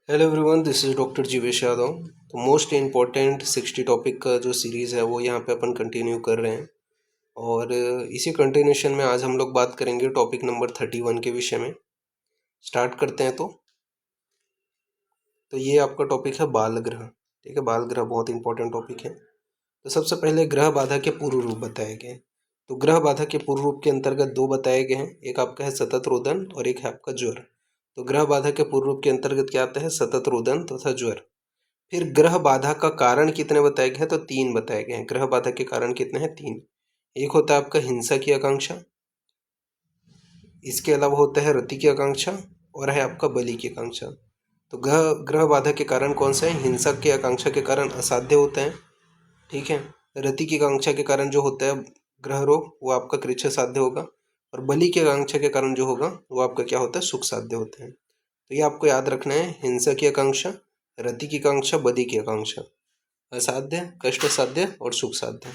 Hello everyone, this is doctor Jeevesh Yadav. तो most important 60 topic का जो सीरीज़ है वो यहाँ पे अपन कंटिन्यू कर रहे हैं। और इसी कंटिन्यूशन में आज हम लोग बात करेंगे टॉपिक नंबर 31 के विषय में। स्टार्ट करते हैं। तो ये आपका टॉपिक है बाल ग्रह। ठीक है, बाल ग्रह बहुत इंपॉर्टेंट टॉपिक है। तो सबसे पहले ग्रह बाधा के पूर्व रूप बताए गए। तो ग्रह बाधा के पूर्व रूप के अंतर्गत दो बताए गए हैं, एक आपका है सतत रोदन और एक है आपका ज्वर। तो ग्रह बाधा के पूर्व रूप के अंतर्गत क्या आता है? सतत रोदन तथा ज्वर। फिर ग्रह बाधा का कारण कितने बताए गए हैं? तो 3 बताए गए हैं। ग्रह बाधा के कारण कितने हैं? 3। एक होता है आपका हिंसा की आकांक्षा, इसके अलावा होता है रति की आकांक्षा और है आपका बलि की आकांक्षा। तो ग्रह बाधा के कारण कौन सा है? हिंसा की आकांक्षा के कारण असाध्य होते हैं। ठीक है। रति की आकांक्षा के कारण जो होता है ग्रह रोग, वो आपका कृच्छ साध्य होगा। और बलि की आकांक्षा के कारण जो होगा वो आपका क्या होता है? सुख साध्य होते हैं। तो ये आपको याद रखना है, हिंसा की आकांक्षा, रति की आकांक्षा, बलि की आकांक्षा, असाध्य, कष्ट साध्य और सुख साध्य।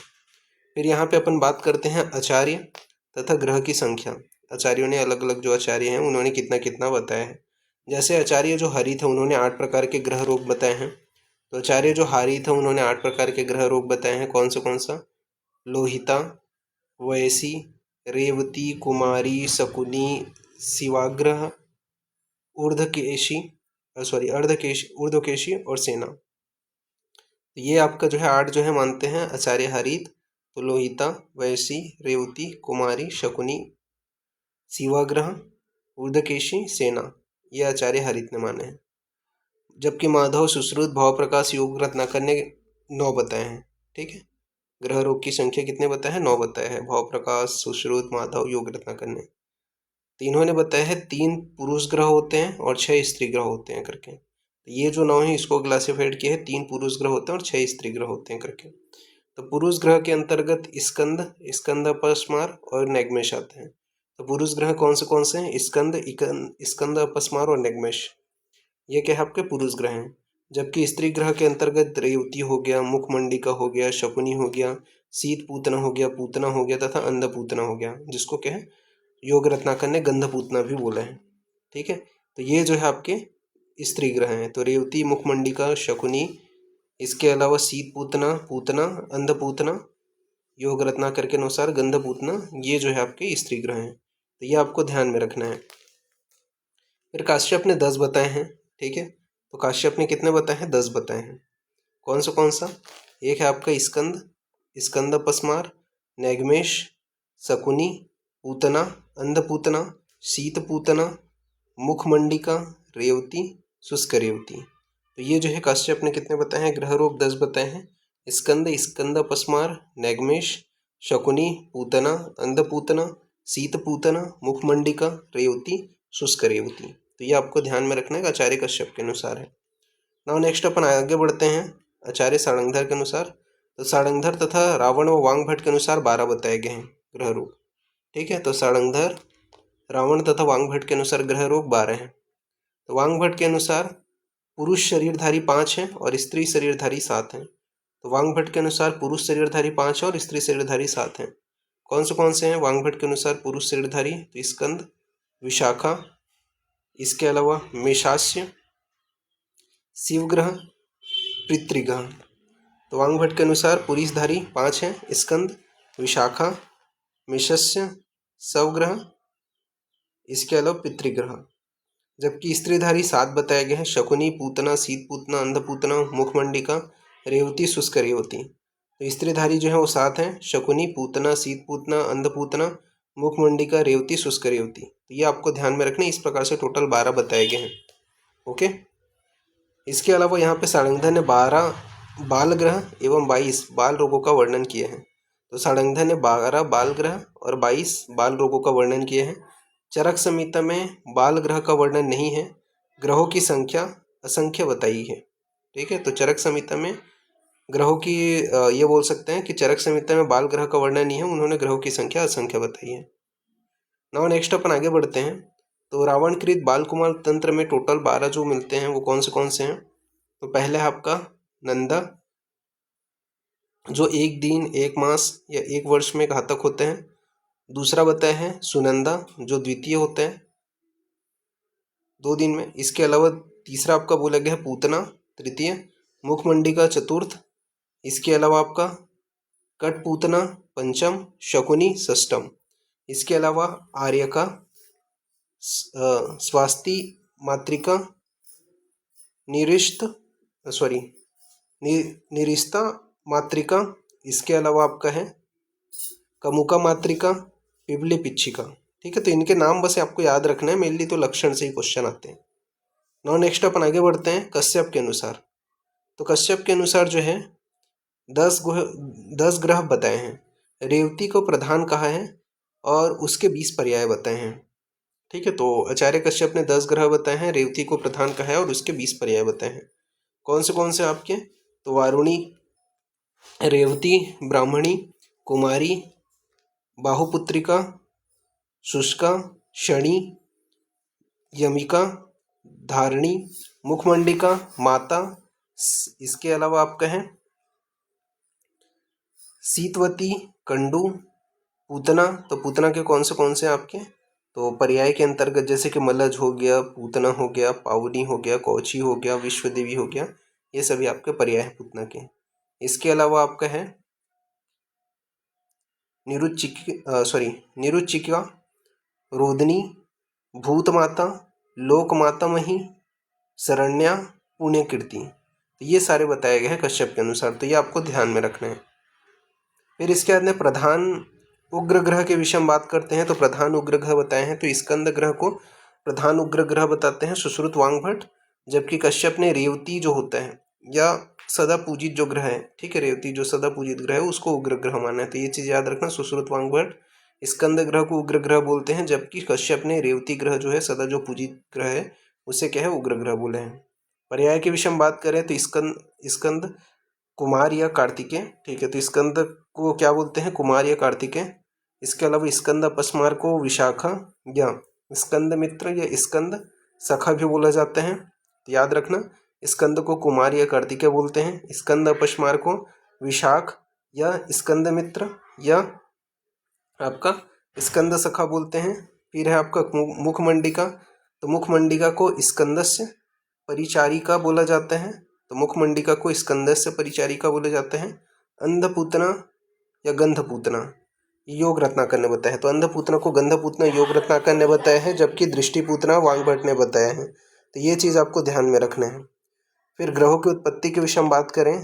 फिर यहाँ पे अपन बात करते हैं आचार्य तथा ग्रह की संख्या। आचार्यों ने अलग अलग जो आचार्य हैं उन्होंने कितना कितना बताया है। जैसे आचार्य जो हरि थे उन्होंने 8 प्रकार के ग्रह रोग बताए हैं। तो आचार्य जो हारी थे उन्होंने 8 प्रकार के ग्रह रोग बताए हैं। कौन सा? लोहिता, वयसी, रेवती, कुमारी, शकुनी, शिवाग्रह, ऊर्ध्वकेशी और सेना। तो ये आपका जो है 8 जो है मानते हैं आचार्य हरित। तो लोहिता, वयसी, रेवती, कुमारी, शकुनी, शिवाग्रह, ऊर्ध्वकेशी, सेना, ये आचार्य हरित ने माने हैं। जबकि माधव, सुश्रुत, भाव प्रकाश, योग रत्नाकर ने 9 बताए हैं। ठीक है। ग्रह रोग की संख्या कितने बताए हैं? 9 बताए हैं। भाव प्रकाश, सुश्रुत, माधव, योग रत्नाकर ने। तो इन्होंने बताया है 3 पुरुष ग्रह होते हैं और 6 स्त्री ग्रह होते हैं करके। तो ये जो 9 है इसको क्लासिफाइड किया है, 3 पुरुष ग्रह होते हैं और 6 स्त्री ग्रह होते हैं करके। तो पुरुष ग्रह के अंतर्गत स्कंद, अपस्मार और नैगमेश आते हैं। तो पुरुष ग्रह कौन से हैं? स्कंद, अपस्मार और नैगमेश, ये क्या है? आपके पुरुष ग्रह हैं। जबकि स्त्री ग्रह के अंतर्गत रेवती हो गया, मुखमंडिका हो गया, शकुनी हो गया, शीत पूतना हो गया, पूतना हो गया तथा अंध पूतना हो गया, जिसको क्या है योग रत्नाकर ने गंध पूतना भी बोला है। ठीक है। तो ये जो है आपके स्त्री ग्रह हैं। तो रेवती, मुखमंडिका, शकुनी, इसके अलावा शीत पूतना, पूतना, अंध पूतना, योग रत्नाकर के अनुसार गंध पूतना, ये जो है आपके स्त्री ग्रह हैं। तो ये आपको ध्यान में रखना है। फिर काश्यप ने 10 बताए हैं। ठीक है। तो काश्यप ने कितने बताए हैं? 10 बताए हैं। कौन सा? एक है आपका स्कंद अपस्मार, नैगमेश, शकुनी, पूतना, अंधपूतना, शीत पूतना, मुखमंडिका, रेवती, शुष्क रेवती। तो ये जो है काश्यप ने कितने बताए हैं? ग्रह रोग 10 बताए हैं। स्कंद अपस्मार, नैगमेश, शकुनी, पूतना, अंधपूतना, शीत पूतना, मुखमंडिका, रेवती, शुष्क रेवती। तो ये आपको ध्यान में रखना है, आचार्य कश्यप के अनुसार है। नाउ नेक्स्ट अपन आगे बढ़ते हैं आचार्य सारंगधर के अनुसार। तो सारंगधर तथा रावण व वांगभट्ट के अनुसार 12 बताए गए हैं ग्रह रोग। ठीक है। तो सारंगधर, रावण तथा वांगभट्ट के अनुसार ग्रह रोग 12 हैं। तो वांगभट्ट के अनुसार पुरुष शरीरधारी 5 हैं और स्त्री शरीरधारी 7 हैं। तो वांगभट्ट के अनुसार पुरुष शरीरधारी 5 है और स्त्री शरीरधारी 7 हैं। कौन से हैं वांगभट्ट के अनुसार पुरुष शरीरधारी? तो स्कंद, विशाखा, इसके अलावा मेषास्य, शिवग्रह, पितृग्रह। तो वांगभट्ट के अनुसार पुरुषधारी 5 हैं, स्कंद, विशाखा, मेषस्य, शवग्रह, इसके अलावा पितृग्रह। जबकि स्त्रीधारी 7 बताए गए हैं, शकुनी, पूतना, शीत पूतना, अंधपूतना, मुखमंडिका, रेवती, शुष्क रेवती। तो स्त्रीधारी जो है वो 7 हैं, शकुनी, पूतना, शीत पूतना, अंधपूतना, मुखमंडिका, रेवती, शुष्क रेवती। तो ये आपको ध्यान में रखना, इस प्रकार से टोटल 12 बताए गए हैं। ओके। इसके अलावा यहाँ पे सारंगधर ने 12 बाल ग्रह एवं 22 बाल रोगों का वर्णन किए हैं। तो सारंगधर ने 12 बाल ग्रह और 22 बाल रोगों का वर्णन किए हैं। चरक संहिता में बाल ग्रह का वर्णन नहीं है, ग्रहों की संख्या असंख्य बताई है। ठीक है। तो चरक संहिता में ग्रहों की ये बोल सकते हैं कि चरक संहिता में बाल ग्रह का वर्णन नहीं है, उन्होंने ग्रहों की संख्या असंख्य बताई है। नाउ नेक्स्ट अपन आगे बढ़ते हैं। तो रावणकृत बाल कुमार तंत्र में टोटल 12 जो मिलते हैं वो कौन से हैं? तो पहला है आपका नंदा, जो 1 दिन, 1 मास या 1 वर्ष में घातक होते हैं। दूसरा बताया है सुनंदा, जो द्वितीय होते हैं 2 दिन में। इसके अलावा तीसरा आपका बोला गया है पूतना, तृतीय मुखमंडिका चतुर्थ, इसके अलावा आपका कठपूतना पंचम, शकुनी षष्ठम, इसके अलावा आर्यका, स्वास्ति मातृका, निरिस्ता मातृका, इसके अलावा आपका है कमुका मातृका, पिपली पिच्छिका। ठीक है, तो इनके नाम बस आपको याद रखना है, मेनली तो लक्षण से ही क्वेश्चन आते हैं। नाउ नेक्स्ट अपन आगे बढ़ते हैं कश्यप के अनुसार। तो कश्यप के अनुसार जो है 10 ग्रह बताए हैं। रेवती को प्रधान कहा है और उसके 20 पर्याय बताए हैं। ठीक है, तो आचार्य कश्यप ने 10 ग्रह बताए हैं, रेवती को प्रधान कहा है और उसके 20 पर्याय बताए हैं। कौन से आपके? तो वारुणी, रेवती, ब्राह्मणी, कुमारी, बाहुपुत्रिका, शुष्का, शणी, यमिका, धारणी, मुखमंडिका, माता, इसके अलावा आपका है शीतवती, कंडू, पूतना। तो पूतना के कौन से आपके? तो पर्याय के अंतर्गत जैसे कि मलज हो गया, पूतना हो गया, पावनी हो गया, कौची हो गया, विश्वदेवी हो गया, ये सभी आपके पर्याय हैं पूतना के। इसके अलावा आपका है निरुचिका, रोदनी, भूतमाता, लोकमाता मही, शरण्या, पुण्यकीर्ति। तो ये सारे बताए गए हैं कश्यप के अनुसार, तो ये आपको ध्यान में रखना है। फिर इसके बाद में प्रधान उग्र ग्रह के विषय में बात करते हैं। तो प्रधान उग्र ग्रह बताए हैं, तो स्कंद ग्रह को प्रधान उग्र ग्रह बताते हैं सुश्रुत वांगभट्ट, जबकि कश्यप ने रेवती जो होता है या सदा पूजित जो ग्रह है, ठीक है, रेवती जो सदा पूजित ग्रह है उसको उग्र ग्रह माना है। तो ये चीज याद रखना, सुश्रुत वांगभट्ट स्कंद ग्रह को उग्र ग्रह बोलते हैं, जबकि कश्यप ने रेवती ग्रह जो है सदा जो पूजित ग्रह है उसे क्या है उग्र ग्रह बोले हैं। पर्याय के विषय में बात करें तो स्कंद कुमार या कार्तिकेय। ठीक है, तो स्कंद को क्या बोलते हैं? कुमार या कार्तिकेय। इसके अलावा स्कंद अपस्मार को विशाखा या स्कंद मित्र या स्कंद सखा भी बोला जाता है। तो याद रखना, स्कंद को कुमार या कार्तिकेय बोलते हैं, स्कंद अपस्मार को विशाख या स्कंद मित्र या आपका स्कंद सखा बोलते हैं। फिर है आपका मुखमंडिका, तो मुखमंडिका को स्कंदस्य परिचारिका बोला जाता है, तो मुखमंडिका को स्कंदस्य परिचारिका बोले जाते हैं। अंधपूतना या गंधपूतना योग रत्नाकर ने बताया है, तो अंधपूतना को गंधपूतना योग रत्नाकर ने बताया है, जबकि दृष्टिपूतना वांगभट्ट ने बताया है। तो ये चीज़ आपको ध्यान में रखना है। फिर ग्रहों की उत्पत्ति के विषय में बात करें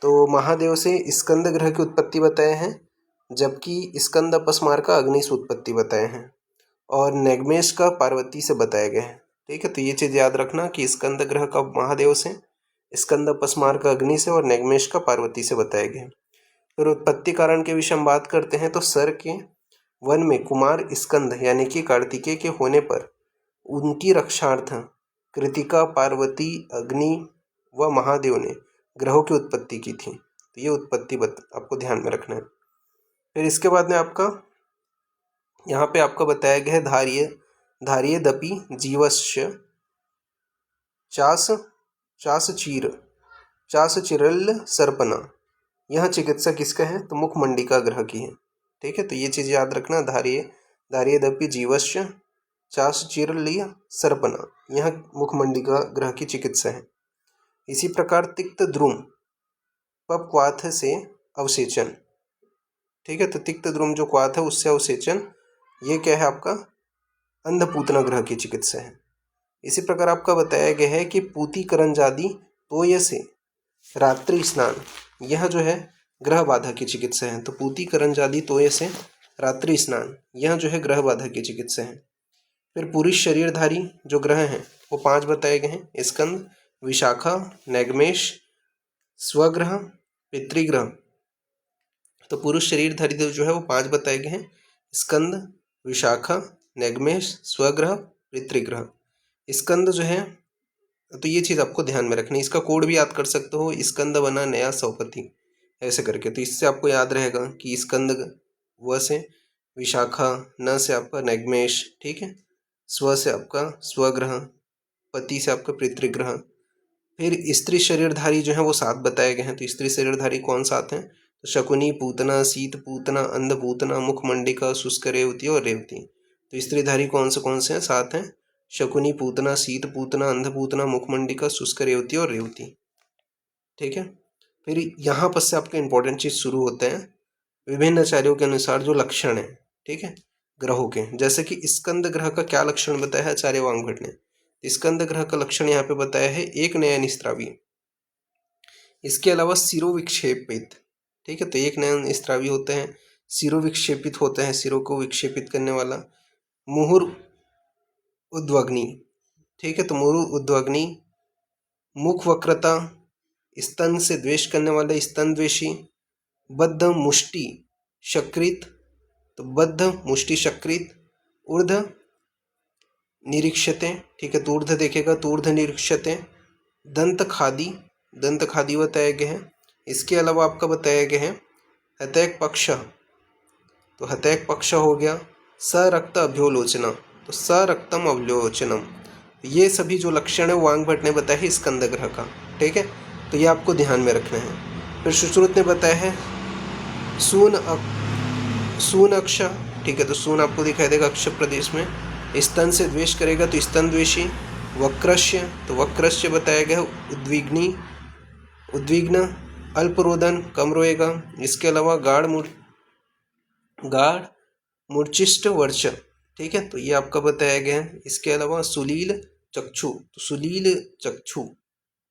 तो महादेव से स्कंद ग्रह की उत्पत्ति बताए हैं, जबकि स्कंद अपस्मार का अग्नि से उत्पत्ति बताए हैं, और नेगमेश का पार्वती से बताया गया है। ठीक है, तो ये चीज़ याद रखना कि स्कंद ग्रह का महादेव से, स्कंद अपस्मार का अग्नि से और नेगमेश का पार्वती से बताया गया। फिर उत्पत्ति कारण के विषय में बात करते हैं तो सर के वन में कुमार स्कंद यानी कि कार्तिकेय के होने पर उनकी रक्षार्थ कृतिका, पार्वती, अग्नि व महादेव ने ग्रहों की उत्पत्ति की थी। तो ये उत्पत्ति आपको ध्यान में रखना है। फिर इसके बाद में आपका यहाँ पे आपका बताया गया है धार्य दपि जीवस्य चास चिरल सर्पना। यह चिकित्सा किसका है? तो मुखमंडिका ग्रह की है। ठीक है, तो ये चीज़ याद रखना, धार्यदपि जीवस्य चासचिरलिय सर्पना, यह मुखमंडिका ग्रह की चिकित्सा है। इसी प्रकार तिक्त द्रुम पपक्वाथ से अवसेचन। ठीक है, तो तिक्त द्रुम जो क्वाथ है उससे अवसेचन, ये क्या है आपका अंधपूतना ग्रह की चिकित्सा है। इसी प्रकार आपका बताया गया है कि पूतिकरंजादि तोय से रात्रि स्नान, यह जो है ग्रह बाधा की चिकित्सा है। तो पूतिकरंजादि तोय से रात्रि स्नान, यह जो है ग्रह बाधा की चिकित्सा है। फिर पुरुष शरीरधारी जो ग्रह हैं वो 5 बताए गए हैं, स्कंद, विशाखा, नैगमेश, स्वग्रह, पितृग्रह। तो पुरुष शरीरधारी जो है वो 5 बताए गए हैं, स्कंद, विशाखा, नैगमेश, स्वग्रह, पितृग्रह। स्कंद जो है, तो ये चीज़ आपको ध्यान में रखनी है, इसका कोड भी याद कर सकते हो, स्कंद बना नया सौपति, ऐसे करके। तो इससे आपको याद रहेगा कि स्कंद व से विशाखा, न से आपका नैगमेश, ठीक है, स्व से आपका स्वग्रह, पति से आपका पितृग्रह। फिर स्त्री शरीरधारी जो है वो 7 बताए गए हैं। तो स्त्री शरीरधारी कौन 7 हैं? तो शकुनी, पूतना, शीत पूतना, अंधपूतना, मुखमंडिका, शुष्क रेवती और रेवती। तो स्त्रीधारी कौन से हैं? 7 हैं, शकुनी पूतना, शीत पूतना, अंध पूतना, मुखमंडिका, शुष्क रेवती और रेवती। ठीक है, फिर यहाँ पर से आपके इंपॉर्टेंट चीज शुरू होते हैं विभिन्न आचार्यों के अनुसार जो लक्षण है, ठीक है, ग्रहों के। जैसे कि स्कंद ग्रह का क्या लक्षण बताया है आचार्य वांगभट ने। स्कंद ग्रह का लक्षण यहाँ पे बताया है एक नयन स्त्रावी, इसके अलावा सिरो विक्षेपित। ठीक है, तो एक नयन स्त्रावी होते हैं, सिरो विक्षेपित होते हैं, सिरों को विक्षेपित करने वाला। मुहुर उद्वग्नि, ठीक है, तो मुहुर उद्वग्नि। मुख वक्रता, स्तन से द्वेष करने वाले, स्तन द्वेषी। बद्ध मुष्टि शकृत, तो बद्ध मुष्टि शकृत। ऊर्ध निरीक्षते, ठीक है, तो ऊर्ध देखेगा तो ऊर्ध निरीक्षते। दंत खादी, दंत खादी बताया गया है। इसके अलावा आपका बताया गया है हतैक पक्ष, तो हतैक पक्ष हो गया। सरक्त अभ्योलोचना, तो सरक्तम अवलोचनम। ये सभी जो लक्षण है वांगभट ने बताया है स्कंद ग्रह का। ठीक है, तो ये आपको ध्यान में रखना है। फिर सुश्रुत ने बताया है सून अक्ष, ठीक है, तो सून आपको दिखाई देगा अक्ष प्रदेश में। स्तन से द्वेष करेगा तो स्तन द्वेषी। वक्रस्य, तो वक्रस्य बताया गया उद्विग्नी, उद्विग्न। अल्परोदन, कम रोएगा। इसके अलावा गाढ़ मूर्छिष्ट वर्ष, ठीक है, तो ये आपका बताया गया है। इसके अलावा सुलील चक्षु, तो सुलील चक्षु,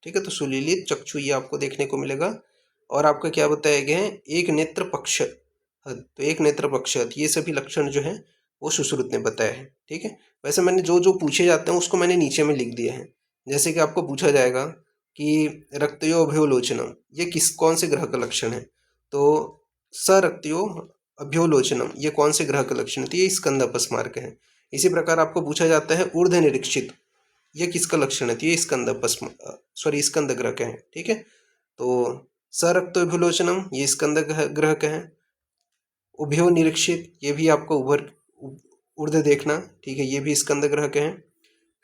ठीक है, तो सुलीलित चक्षु ये आपको देखने को मिलेगा। और आपका क्या बताया गया है एक नेत्र पक्ष, तो एक नेत्र पक्ष, ये सभी लक्षण जो है वो सुश्रुत ने बताया है। ठीक है, वैसे मैंने जो जो पूछे जाते हैं उसको मैंने नीचे में लिख दिया है। जैसे कि आपको पूछा जाएगा कि रक्तयो अभ्योलोचनम ये कौन से ग्रह का लक्षण है, तो सरक्तयो अभ्योलोचनम ये कौन से ग्रह का लक्षण है, तो ये स्कंद अपस्मारक है। इसी प्रकार आपको पूछा जाता है ऊर्ध्व निरीक्षित ये किसका लक्षण है, तो ये स्कंद ग्रह का है। ठीक है, तो सरक्तो अभ्योलोचनम ये स्कंद ग्रह का है। उभयो निरीक्षित ये भी आपको ऊर्ध्व देखना, ठीक है, ये भी स्कंद ग्रह के हैं।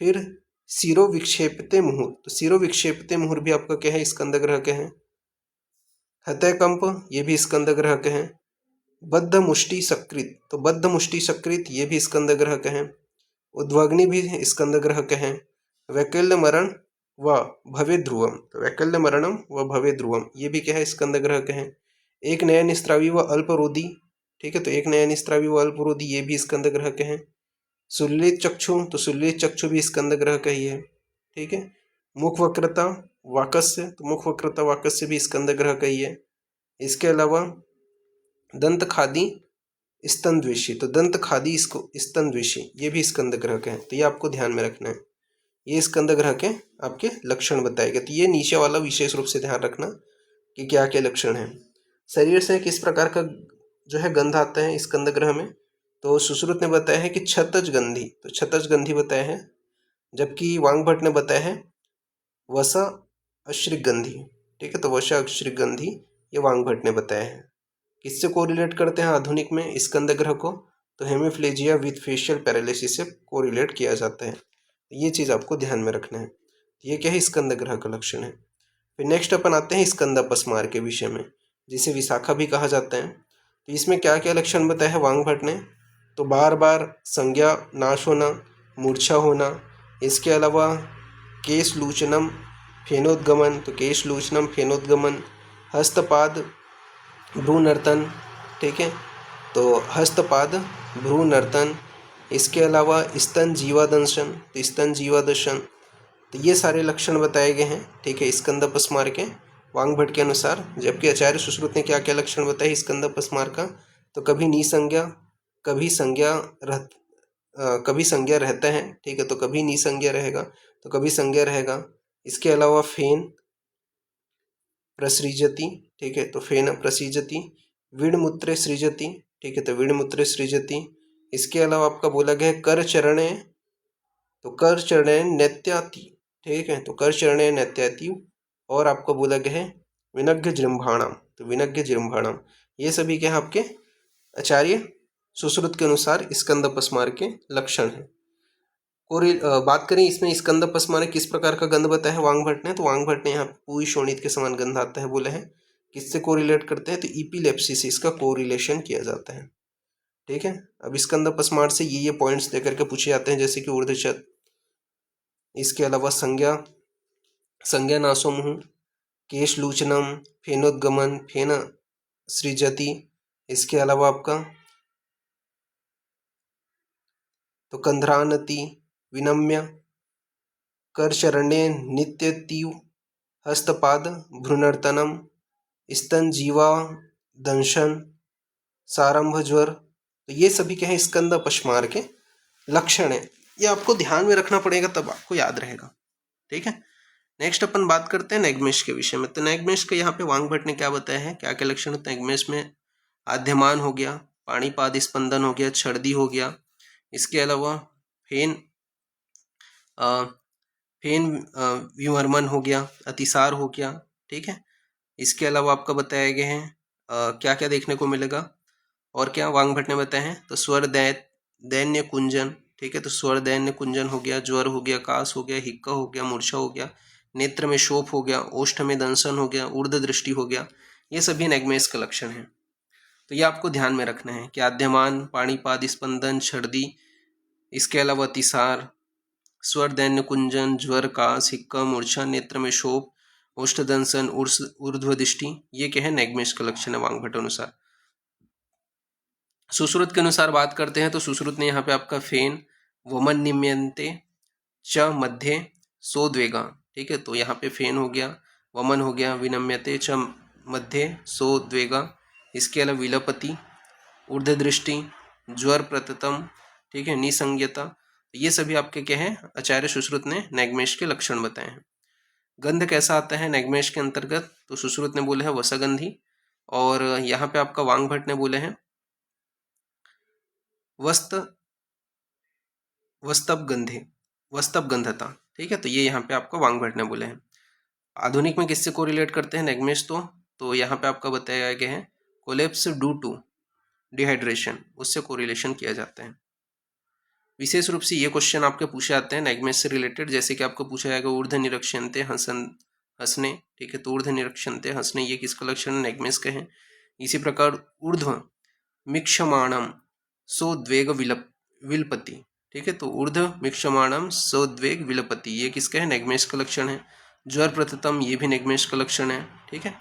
फिर सिरो विक्षेपते मुहुर, तो सिरो विक्षेपते मुहुर भी आपका क्या है स्कंद ग्रह के हैं। हतैकंप ये भी स्कंद ग्रह के हैं। बद्ध मुष्टि सकृत, तो बद्ध मुष्टि सकृत ये भी स्कंद ग्रह के हैं। उद्वग्नि भी स्कंद ग्रह के हैं। वैकल्य मरण व भवे ध्रुवम, तो वैकल्य मरणम व भवे ध्रुवम ये भी क्या है स्कंद ग्रह के हैं। एक नयन स्त्रावी व अल्परोधी, ठीक है, तो एक नयन स्त्रावी व अल्परोधी ये भी स्कंद ग्रह के हैं। सुललित चक्षु, तो सुललित चक्षु भी स्कंद ग्रह का ही है। ठीक है, मुख वक्रता वाकस्य, तो मुख वक्रता वाकस्य भी स्कंद ग्रह का ही है। इसके अलावा दंत खादी स्तन द्वेषी, तो दंत खादी इसको स्तन द्वेषी ये भी स्कंद ग्रह के हैं। तो ये आपको ध्यान में रखना है, ये स्कंद ग्रह के आपके लक्षण बताए गए। तो ये नीचे वाला विशेष रूप से ध्यान रखना कि क्या क्या लक्षण है। शरीर से किस प्रकार का जो है गंध आता है स्कंद ग्रह में, तो सुश्रुत ने बताया है कि छतज गंधी, तो छतज गंधी बताया है। जबकि वांगभट ने बताया है वसा अश्रिक गंधी, ठीक है, तो वसा अश्रिक गंधी ये वांगभट ने बताया है। किससे कोरिलेट करते हैं आधुनिक में स्कंद ग्रह को, तो हेमिफ्लेजिया विथ फेशियल पैरालिसिस से कोरिलेट किया जाता है। ये चीज़ आपको ध्यान में रखना है। ये क्या है स्कंद ग्रह का लक्षण है। फिर नेक्स्ट अपन आते हैं स्कंद अपस्मार के विषय में, जिसे विशाखा भी कहा जाता है। तो इसमें क्या क्या लक्षण बताया है वांगभट ने, तो बार बार संज्ञा नाश होना, मूर्छा होना। इसके अलावा केश लूचनम फेनोद्गमन, तो केश लूचनम फेनोद्गमन। हस्तपाद भ्रू नर्तन, ठीक है, तो हस्तपाद भ्रू नर्तन। इसके अलावा स्तन जीवादंशन, तो स्तन जीवादंशन। तो ये सारे लक्षण बताए गए हैं, ठीक है, स्कंद अपस्मार के वांगभट के अनुसार। जबकि आचार्य सुश्रुत ने क्या क्या लक्षण बताए स्कंद अपस्मार का, तो कभी निसंज्ञा, कभी संज्ञा रहता है, ठीक है, तो कभी निसंज्ञा रहेगा, तो कभी संज्ञा रहेगा। इसके अलावा फेन प्रसृजति, ठीक है, तो फेन प्रसृजति। विड़मूत्रे सृजति, ठीक है, तो विड़मूत्रे सृजति। इसके अलावा आपका बोला गया है कर चरणे, तो कर चरणे नैत्याति, ठीक है, तो कर चरणे नैत्याति। और आपको बोला गया है विनग्य जृंभाणम, तो विनग्य जृंभाणम। ये सभी क्या है आपके आचार्य सुश्रुत के अनुसार स्कंद अपस्मार के लक्षण है। बात करें इसमें स्कंद अपस्मार किस प्रकार का गंध बताया है वांगभट ने, तो वांगभट ने यहाँ पूरी शोणित के समान गंध आता है बोले हैं। किससे कोरिलेट करते हैं, तो इपिलेप्सी से इसका कोरिलेशन किया जाता है। ठीक है, अब स्कंद अपस्मार से ये पॉइंट्स देकर के पूछे जाते हैं, जैसे कि ऊर्ध्वछद, इसके अलावा संज्ञा, संज्ञानाशो मुहुः, केशलूचनम, फेनोद्गमन, फेन सृजति। इसके अलावा आपका तो कंधरानति, विनम्य, करचरणे नित्यतीव, हस्तपाद भ्रूणर्तनम, स्तनजीवा दंशन, सारंभ ज्वर। तो ये सभी क्या है स्कंद अपस्मार के लक्षण है। ये आपको ध्यान में रखना पड़ेगा, तब आपको याद रहेगा। ठीक है, नेक्स्ट अपन बात करते हैं नैगमेश के विषय में। तो नैगमेश के यहाँ पे वांगभट्ट ने क्या बताया है, क्या क्या लक्षण होते हैं नैगमेश में। आद्यमान हो गया, पाणिपाद स्पंदन हो गया, छर्दी हो गया, इसके अलावा फेन विमर्मन हो गया, अतिसार हो गया। ठीक है, इसके अलावा आपका बताया गया है क्या क्या देखने को मिलेगा और क्या वांगभट्ट ने बताया है। तो स्वर दैन्य कुंजन। ठीक है, तो स्वर दैन्य कुंजन हो गया, ज्वर हो गया, कास हो गया, हिक्का हो गया, मूर्छा हो गया, नेत्र में शोफ हो गया, ओष्ठ में दंशन हो गया, ऊर्ध्व दृष्टि हो गया। ये सभी नैगमेश का लक्षण है। तो ये आपको ध्यान में रखना है कि आद्यमान, पाणिपाद स्पंदन, छर्दी, इसके अलावा अतिसार, स्वर दैन्य कुंजन, ज्वर, कास, हिक्का, मूर्छा, नेत्र में शोफ, ओष्ठ दंशन, ऊर्ध्व दृष्टि, ये क्या है नैगमेश का लक्षण है वांगभट्ट अनुसार। सुश्रुत के अनुसार बात करते हैं तो सुश्रुत ने यहाँ पे आपका फेन, वमन निम्यन्ते च मध्य सोद्वेगा। ठीक है, तो यहाँ पे फेन हो गया, वमन हो गया, विनम्यते च मध्य सोद्वेगा, इसके अलावा विलपति, ऊर्ध्व दृष्टि, ज्वर प्रततम, ठीक है, निसंज्ञता। ये सभी आपके क्या है आचार्य सुश्रुत ने नैगमेश के लक्षण बताए हैं। गंध कैसा आता है नैगमेश के अंतर्गत, तो सुश्रुत ने बोले है वसगंधी, और यहाँ पे आपका वांगभट्ट ने बोले हैं वस्तव गंधता। ठीक है, तो ये यहाँ पे आपका वांगभट्ट ने बोले हैं। आधुनिक में किससे कोरिलेट करते हैं नैगमेश, तो यहाँ पे आपका बताया गया है कोलेप्स ड्यू टू डिहाइड्रेशन, उससे कोरिलेशन किया जाता है। विशेष रूप से ये क्वेश्चन आपके पूछे जाते हैं नैगमेश से रिलेटेड, जैसे कि आपको पूछा जाएगा ऊर्ध्व निरक्षणते हंसने। ठीक है, तो ऊर्ध्व निरक्षणते हंसने ये किसका लक्षण है नैगमेश के हैं। इसी प्रकार ऊर्ध्व मिक्षमाणम सोद्वेग विलपति। ठीक है, तो ऊर्ध्व मिक्षमाणम सोद्वेग विलपति ये किसका है नैगमेश का लक्षण है। ज्वर प्रततम ये भी नैगमेश का लक्षण है। ठीक है,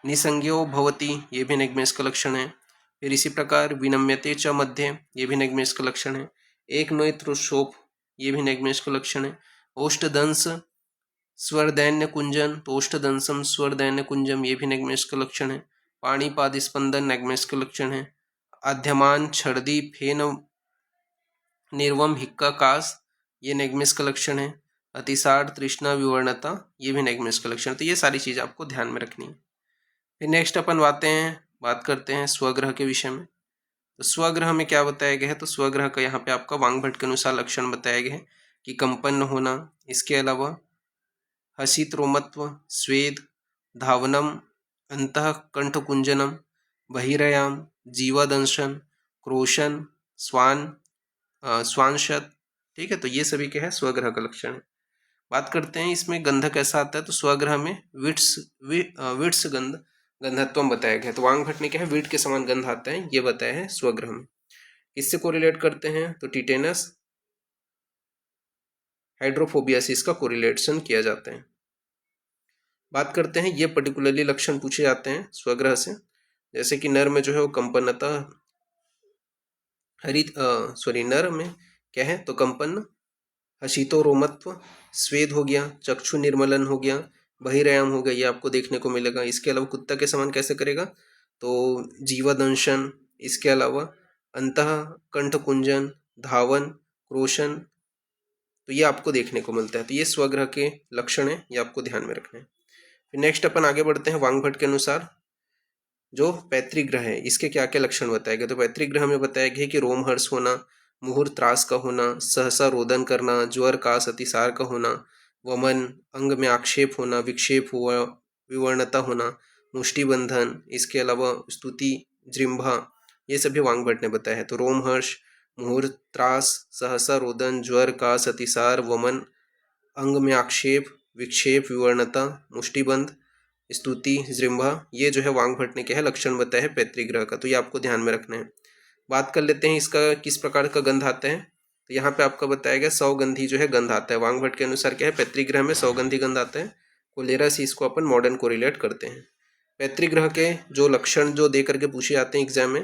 निसंज्ञो भवति ये भी नैगमेश का लक्षण है। फिर इसी प्रकार विनम्यते च मध्य ये भी नैगमेश का लक्षण है। एक नेत्र शोफ ये भी नैगमेश का लक्षण है। ओष्ठदंश स्वरदैन्य कुंजन, तो ओष्ठदंशम स्वरदैन्य कुंजम ये भी नैगमेश का लक्षण है। पाणिपाद स्पंदन नैगमेश का लक्षण है। आद्यमान, छर्दी, फेन, निर्वम, हिक्का, कास ये नैगमेश का लक्षण है। अतिसार, तृष्णा, विवर्णता ये भी नैगमेश का लक्षण है। तो ये सारी चीज़ आपको ध्यान में रखनी है। फिर नेक्स्ट अपन बात करते हैं स्वग्रह के विषय में। तो स्वग्रह में क्या बताया गया है, तो स्वग्रह का यहाँ पे आपका वांगभट्ट के अनुसार लक्षण बताया गया है कि कंपन होना, इसके अलावा हसित रोमत्व, स्वेद, धावनम, अंतः कंठ कुंजनम, बहिरयाम, जीवादंशन, क्रोशन, स्वांशत। ठीक है, तो ये सभी क्या है स्वग्रह का लक्षण है। बात करते हैं इसमें गंध कैसा आता है, तो स्वग्रह में विट्स गंधत्वम बताया गया है। तो वांगभट्ट ने क्या है वीट के समान गंध आता है ये बताया है स्वग्रह में। इससे कोरिलेट करते हैं तो टिटेनस, हाइड्रोफोबिया से इसका कोरिलेशन किया जाता है। बात करते हैं ये पर्टिकुलरली लक्षण पूछे जाते हैं स्वग्रह से, जैसे कि नर में जो है वो कंपन्नता नर में क्या है तो कंपन्न, हसीतो रोमत्व, स्वेद हो गया, चक्षु निर्मलन हो गया, बहिरयाम हो गया, ये आपको देखने को मिलेगा। इसके अलावा कुत्ता के समान कैसे करेगा, तो जीवादंशन, इसके अलावा अंतः कंठ कुंजन, धावन, क्रोशन, तो ये आपको देखने को मिलता है। तो ये स्वग्रह के लक्षण है, ये आपको ध्यान में रखना है। फिर नेक्स्ट अपन आगे बढ़ते हैं वांगभट्ट के अनुसार जो पैतृक ग्रह है इसके क्या क्या लक्षण बताए गए। तो पैतृक ग्रह में बताया गया कि रोमहर्ष होना, मुहूर्त त्रास का होना, सहसा रोदन करना, ज्वर, कास, अतिसार का होना, वमन, अंग में आक्षेप होना, विक्षेप हुआ, विवर्णता होना, मुष्टिबंधन, इसके अलावा स्तुति, जृंभा, ये सभी वांगभट्ट ने बताया है। तो रोमहर्ष, मुहूर्त त्रास, सहसा रोदन, ज्वर, कास, अतिसार, वमन, अंग में आक्षेप, विक्षेप, विवर्णता, मुष्टिबंध, स्तुति, जृंभा, ये जो है वांगभट्ट ने क्या है लक्षण बताया है पैतृक ग्रह का। तो ये आपको ध्यान में रखना है। बात कर लेते हैं इसका किस प्रकार का गंध आता है। तो यहाँ पे आपका बताया गया सौगंधी जो है गंध आता है। वांग भट्ट के अनुसार क्या है, पैतृक ग्रह में सौगंधी गंध आता है। कोलेरा से इसको अपन मॉडर्न कोरिलेट करते हैं। पैतृक ग्रह के जो लक्षण जो दे करके पूछे जाते हैं एग्जाम में,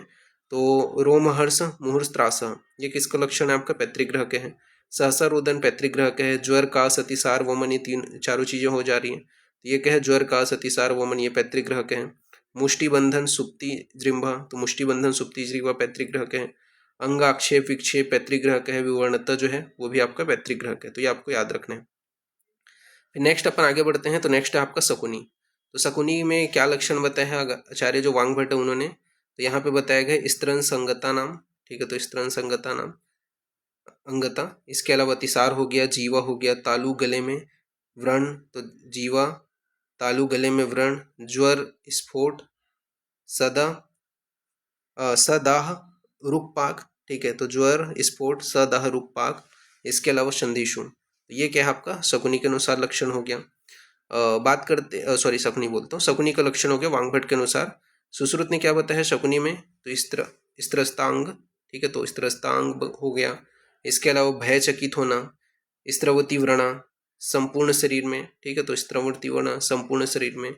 तो रोमहर्ष मुहूर्त त्रासह, ये किसका लक्षण है आपका, पैतृक ग्रह के हैं। सहसा रोदन पैतृक ग्रह के है। ज्वर कास अतिसार वमन, ये तीन चारों चीजें हो जा रही हैं, तो ये क्या है, ज्वर कास अतिसार वमन, ये पैतृक ग्रह के हैं। मुष्टि बंधन सुप्ति जृंभा, तो मुष्टि बंधन सुप्ति जृंभा पैतृक ग्रह के हैं। अंगाक्षेप विक्षेप पैतृक ग्रह का है। विवर्णता जो है वो भी आपका पैतृक ग्रह का है, तो ये आपको याद रखना है। फिर नेक्स्ट अपन आगे बढ़ते हैं, तो नेक्स्ट है आपका शकुनी। तो शकुनी में क्या लक्षण बताया है आचार्य जो वांग भट्ट है उन्होंने, तो यहाँ पे बताया गया स्त्रन संगता नाम, ठीक है, तो स्त्रन संगता नाम अंगता। इसके अलावा अतिसार हो गया, जीवा हो गया, तालु गले में व्रण, तो जीवा, तालु गले में व्रण, ज्वर, स्फोट, सदा सदाह रुकपाक, ठीक है, तो ज्वर, स्फोट, सदाह रुकपाक। इसके अलावा संधिशूल, तो ये क्या है आपका शकुनी के अनुसार लक्षण हो गया। बात करते सॉरी शकुनी बोलता हूँ, शकुनी का लक्षण हो गया वांग भट्ट के अनुसार। सुश्रुत ने क्या बताया शकुनी में, तो स्त्रस्तांग, ठीक है, तो स्त्रस्तांग हो गया। इसके अलावा भयचकित होना, स्त्रवती व्रणा संपूर्ण शरीर में, ठीक है, तो स्त्रवती व्रणा संपूर्ण शरीर में।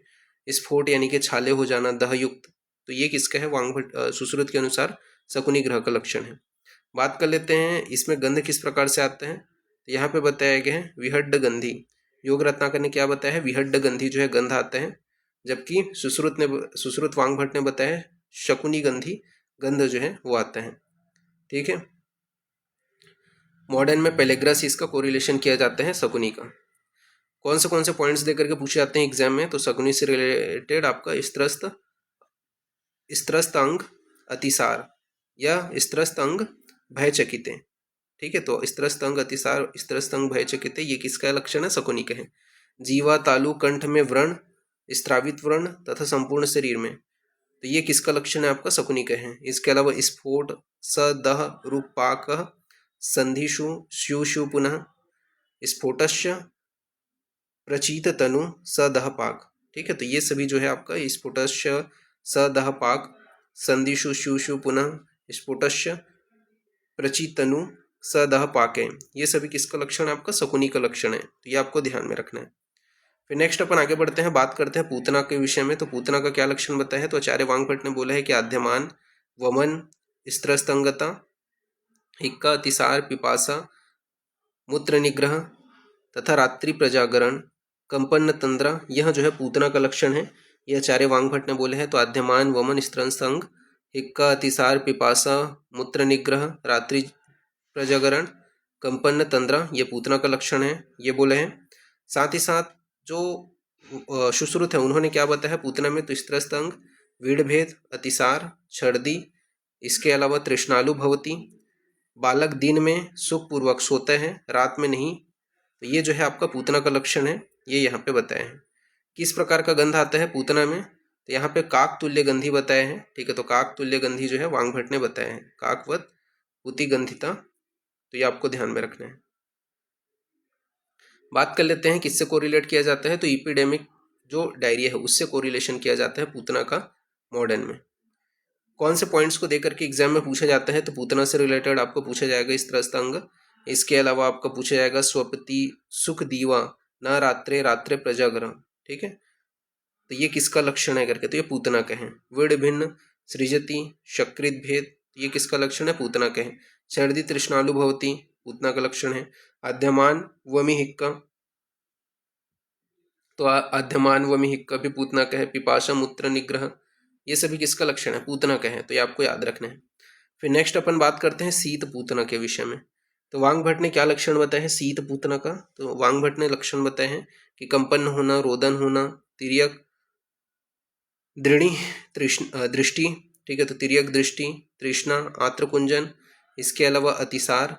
स्फोट यानी कि छाले हो जाना दहयुक्त, तो ये किसका है, वांग भट्ट सुश्रुत के अनुसार शकुनी ग्रह का लक्षण है। बात कर लेते हैं इसमें गंध किस प्रकार से आते हैं, तो यहाँ पे बताया गया है विहड्ड गंधी। योग रत्नाकर ने क्या बताया है, विहड्ड गंधी जो है गंध आता है, जबकि सुश्रुत वांग भट्ट ने बताया शकुनी गंधी गंध जो है वो आता है। ठीक है, मॉडर्न में पेलेग्रा से इसका कोरिलेशन किया जाता है शकुनी का। कौन से पॉइंट्स देकर के पूछे जाते हैं एग्जाम में, तो शकुनी से रिलेटेड आपका स्त्रस्त अंग अतिसार या स्त्रस्त अंग भयचकित, ठीक है, तो स्त्रस्त अंग अतिसार, स्त्रस्त अंग भयचकित, ये किसका लक्षण है, शकुनी का है। जीवा तालु कंठ में व्रण, स्त्रावित व्रण तथा संपूर्ण शरीर में, तो ये किसका लक्षण है आपका, शकुनी का है। इसके अलावा स्फोट, सदह रूपाक, संधिषु स्युषु पुनः, स्फोटस्य प्रचीत तनु सदहपाक, ठीक है, तो ये सभी जो है आपका स्फोटस्य सदहपाक, संधिषु स्युषु पुनः, स्फोटस्य प्रचीत तनु सदहपाक है, ये सभी किसका लक्षण है आपका, शकुनी का लक्षण है, तो ये आपको ध्यान में रखना है। फिर नेक्स्ट अपन आगे बढ़ते हैं, बात करते हैं पूतना के विषय में। तो पूतना का क्या लक्षण बताया है, तो आचार्य वांग भट्ट ने बोला है कि आद्यमान वमन, स्त्रस्तंगता, हिक्का, अतिसार, पिपासा, मूत्र निग्रह तथा रात्रि प्रजागरण, कंपन तंद्रा, यह जो है पूतना का लक्षण है, यह आचार्य वांग भट्ट ने बोले हैं। तो आद्यमान वमन, स्त्रस्तंग, हिक्का, अतिसार, पिपासा, मूत्र निग्रह, रात्रि प्रजागरण, कंपन तंद्रा, ये पूतना का लक्षण है, ये बोले हैं। साथ ही साथ जो सुश्रुत है उन्होंने क्या बताया पूतना में, तो स्त्रस्तंग, वीड़भेद, अतिसार, छर्दी, इसके अलावा तृष्णालु भवती, बालक दिन में सुखपूर्वक सोते हैं रात में नहीं, तो ये जो है आपका पूतना का लक्षण है, ये यहाँ पे बताया है। किस प्रकार का गंध आता है पूतना में, तो यहाँ पे काक तुल्य गंधी बताया है, ठीक है, तो काक तुल्य गंधी जो है वांग भट्ट ने बताया है, काकवत पूति गंधिता, तो ये आपको ध्यान में रखना है। बात कर लेते हैं किससे कोरिलेट किया जाता है, तो इपिडेमिक जो डायरिया है उससे कोरिलेशन किया जाता है पूतना का मॉडर्न में। कौन से पॉइंट्स को देकर के एग्जाम में पूछा जाता है, तो पूतना से रिलेटेड आपको पूछा जाएगा स्त्रस्त अंग, इसके अलावा आपका पूछा जाएगा स्वपति सुख दीवा न रात्रे रात्रे प्रजागरण, ठीक है, तो ये किसका लक्षण है करके, तो ये पूतना का है। विड़ भिन्न सृजति शकृत भेद, ये किसका लक्षण है, पूतना का है। सर्दी तृष्णालु भवती, पूतना का लक्षण है। आद्यमान वमि हिक्का, तो आद्यमान वमि हिक्का भी पूतना का है। पिपाशा मूत्र निग्रह, ये सभी किसका लक्षण है, पूतना का है, तो ये आपको याद रखना है। फिर नेक्स्ट अपन बात करते हैं शीत पूतना के विषय में। तो वांग भट्ट ने क्या लक्षण बताया है शीत पूतना का, तो वांग भट्ट ने लक्षण बताए हैं कि कंपन होना, रोदन होना, तिर्यक दृढ़ी दृष्टि, ठीक है, तो तिर्यक दृष्टि, तृष्णा, आत्रकुंजन, इसके अलावा अतिसार,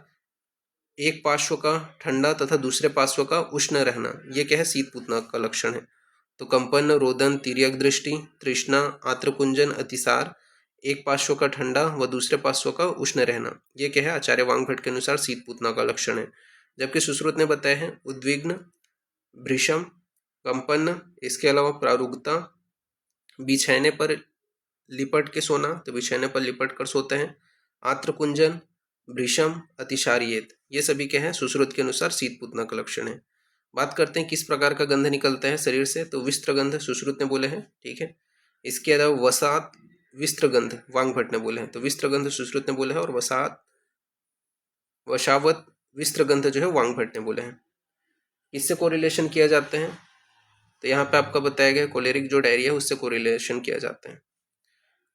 एक पार्श्व का ठंडा तथा दूसरे पार्श्व का उष्ण रहना, ये क्या है, शीत पूतना का लक्षण है। तो कंपन, रोदन, तिर्यक दृष्टि, तृष्णा, आत्रकुंजन, अतिसार, एक पार्श्व का ठंडा व दूसरे पार्श्व का उष्ण रहना, ये क्या है, आचार्य वांग भट्ट के अनुसार शीत पूतना का लक्षण है। जबकि सुश्रुत ने बताया है उद्विग्न, भृशम, कंपन, इसके अलावा प्रारुगता, बिछैने पर लिपट के सोना, तो बिछैने पर लिपट कर सोते हैं, आत्रकुंजन, भृशम, अतिशारियेत, ये सभी क्या है सुश्रुत के अनुसार शीत पूतना का लक्षण है। बात करते हैं किस प्रकार का गंध निकलता है शरीर से, तो विस्त्र गंध सुश्रुत ने बोले हैं, ठीक है। इसके अलावा वसात विस्त्र गंध वांग ने बोले हैं, तो विस्त्र गंध सुश्रुत ने बोले हैं, और वशावत विस्त्र गंध जो है वांग ने बोले हैं। इससे कोरिलेशन किया जाते हैं, तो यहाँ पे आपका बताया गया कोलेरिक जो डायरिया है उससे कोरिलेशन किया जाता है।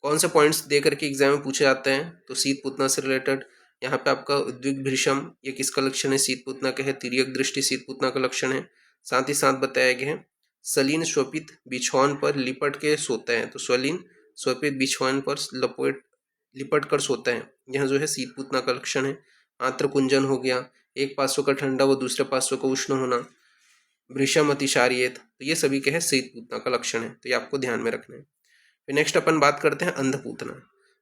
कौन से पॉइंट्स दे करके एग्जाम में पूछे जाते हैं, तो शीत पूतना से रिलेटेड यहाँ पे आपका उद्विग भृशम ये किसका लक्षण है, शीत पूतना का है। तिर्यक दृष्टि शीत पूतना का लक्षण है। साथ ही साथ बताया गया है सलीन स्वपित बिछौन पर लिपट के सोता है, तो स्वलीन स्वपित बिछौन पर लिपट कर सोता है, यह जो है शीत पूतना का लक्षण है। आंत्र कुंजन हो गया, एक पार्श्व का ठंडा व दूसरे पार्श्व का उष्ण होना, भृशम अतिशारियत, तो ये सभी के है शीत पूतना का लक्षण है, तो ये आपको ध्यान में रखना है। फिर नेक्स्ट अपन बात करते हैं अंधपूतना।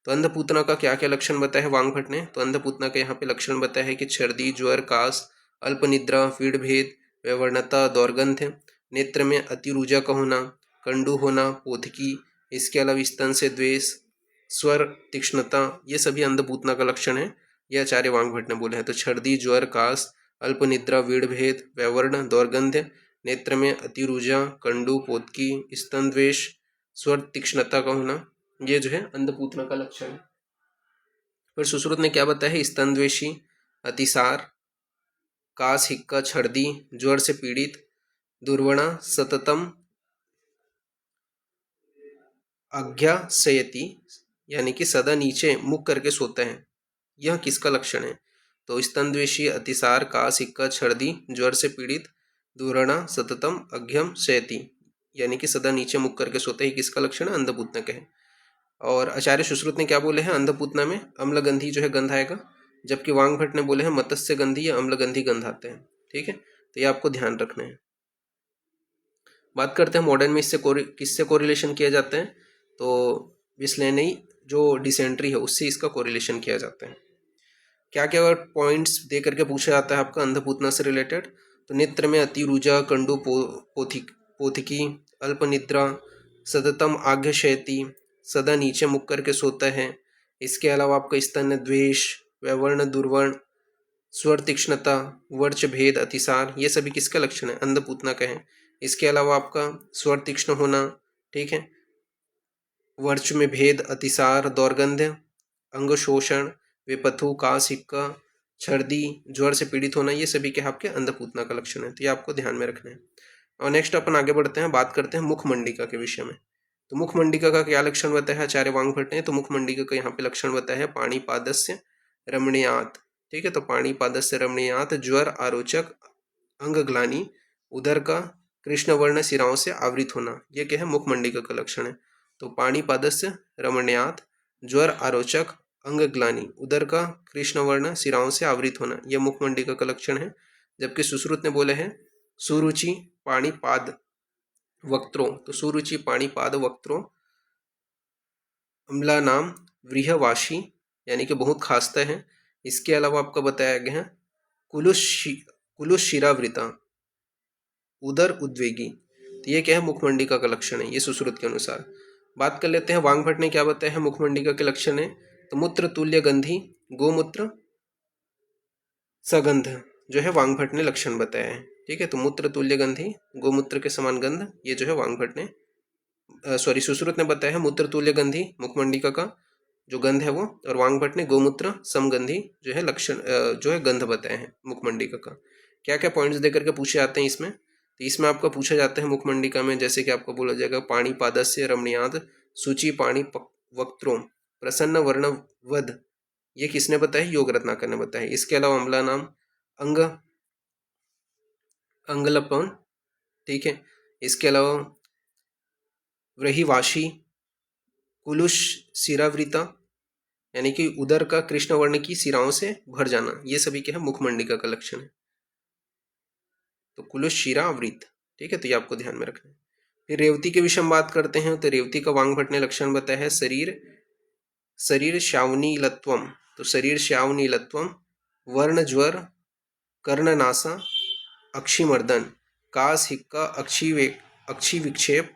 तो अंधपूतना का क्या क्या लक्षण बताया है वांग भट्ट ने, तो अंधपूतना का यहाँ पे लक्षण बताया है कि छर्दी, ज्वर, कास, अल्प निद्रा, पीड़ भेद, वैवर्णता, दौर्गंध्य, नेत्र में अतिरुजा का होना, कंडू होना, पोथकी, इसके अलावा स्तन से द्वेष, स्वर तीक्ष्णता, ये सभी अंधपूतना का लक्षण है, यह आचार्य वांग भट्ट ने बोले हैं। तो छर्दी, ज्वर, कास, अल्प निद्रा, वीड़ भेद, वैवर्ण, दौर्गंध्य, नेत्र में अतिरुजा, कंडू, पोतकी, स्तन द्वेष, स्वर तीक्ष्णता का होना, ये जो है अंधपूतना का लक्षण है। फिर सुश्रुत ने क्या बताया है, स्तन द्वेषी, अतिसार, कास, हिक्का, छर्दी, ज्वर से पीड़ित, दुर्वणा, सततम अज्ञासयति, यानी कि सदा नीचे मुख करके सोता है, यह किसका लक्षण है, तो स्तन द्वेषी, अतिसार, कास, हिक्का, छर्दी, ज्वर से पीड़ित, दुर्वणा, सततम अज्ञम शयति, यानी कि सदा नीचे मुख करके सोता है, किसका लक्षण है, अंधपूतना का है। और आचार्य सुश्रुत ने क्या बोले हैं, अंधपूतना में अम्लगंधी जो है गंध आएगा, जबकि वांग भट्ट ने बोले हैं मत्स्य गंधी या अम्लगंधी गंध आते हैं, ठीक है। तो ये आपको ध्यान रखना है। बात करते हैं मॉडर्न में किससे कोरिलेशन किया जाता है, तो विस्लेनई जो डिसेंट्री है उससे इसका कोरिलेशन किया जाता है। क्या क्या पॉइंट्स दे करके पूछा जाता है आपका अंधपूतना से रिलेटेड, तो नेत्र में अतिरुजा, कंडू, पोथिकी, अल्प निद्रा, सततम आघ्य शयति, सदा नीचे मुख करके सोता है। इसके अलावा आपका स्तन द्वेष, वैवर्ण, दुर्वर्ण, स्वर तीक्ष्णता, वर्च भेद, अतिसार, ये सभी किसका लक्षण है, अंधपूतना का है। इसके अलावा आपका स्वर तीक्ष्ण होना, ठीक है, वर्च में भेद, अतिसार, दौर्गंध्य, अंग शोषण, विपथु, कास, हिक्का, छर्दी, ज्वर से पीड़ित होना, ये सभी के आपके अंधपूतना का लक्षण है, तो ये आपको ध्यान में रखना है। और नेक्स्ट अपन आगे बढ़ते हैं, बात करते हैं मुखमंडिका के विषय में। तो मुखमंडिका का क्या लक्षण बताया है आचार्य वांग भट्ट ने, तो मुखमंडिका का यहाँ पे लक्षण बताया है पाणिपादस्य रमणीयात, ठीक है। तो पाणिपादस्य रमणीयात, ज्वर, आरोचक, अंगग्लानि, उदर का कृष्णवर्ण सिराओं से आवृत होना, ये क्या है मुखमंडिका का लक्षण है। तो पाणिपादस्य रमणीयात, ज्वर, आरोचक, अंगग्लानि, उदर का कृष्णवर्ण सिराओं से आवृत होना, यह मुखमंडिका का लक्षण है। जबकि सुश्रुत ने बोले हैं सुरुचि पाणिपाद वक्त्रों, तो सुरुचि पाणिपाद वक्त्रों, अम्ला नाम व्रीहवाशी, यानी कि बहुत खांसता है। इसके अलावा आपका बताया गया है कुलुष शिरावृता, उदर उद्वेगी, तो ये क्या है मुखमंडिका का लक्षण है, ये सुश्रुत के अनुसार। बात कर लेते हैं वांग भट्ट ने क्या बताया है मुखमंडिका के लक्षण है, तो मूत्र तुल्य गंधी, गोमूत्र सगंध जो है वांग भट्ट ने लक्षण बताया है, ठीक है। तो मूत्र तुल्य गंधी, गोमूत्र के समान गंध, ये जो है वांग भट्ट ने सुश्रुत ने बताया है मूत्र तुल्य गंधी मुखमंडिका का जो गंध है वो, और वांग भट्ट ने गोमूत्र समगंधी जो है लक्षण जो है गंध बताए हैं मुखमंडिका का। क्या क्या पॉइंट्स देकर के पूछे जाते हैं इसमें, तो इसमें आपका पूछा जाता है मुखमंडिका में, जैसे कि आपको बोला जाएगा पाणिपादस्य रमणीयाद, सूचि पाणी वक्त्रों, प्रसन्न वर्ण वध, ये किसने बताया, योग रत्नाकर ने बताया। इसके अलावा अम्ला नाम अंग अंगलपन, ठीक है। इसके अलावा व्रीहिवाशी, कुलुष शिरावृता, यानी कि उदर का कृष्ण वर्ण की सिराओं से भर जाना, ये सभी क्या है मुखमंडिका का लक्षण है। तो कुलुष शिरावृत, ठीक है, तो ये आपको ध्यान में रखना है। फिर रेवती के विषय में बात करते हैं, तो रेवती का वांग भट्ट ने लक्षण बताया है शरीर श्यावनीलत्वम, तो शरीर श्यावनीलत्वम, वर्ण ज्वर, कर्णनासा, अक्षिमर्दन, कास, हिक्का, अक्षी विक्षेप,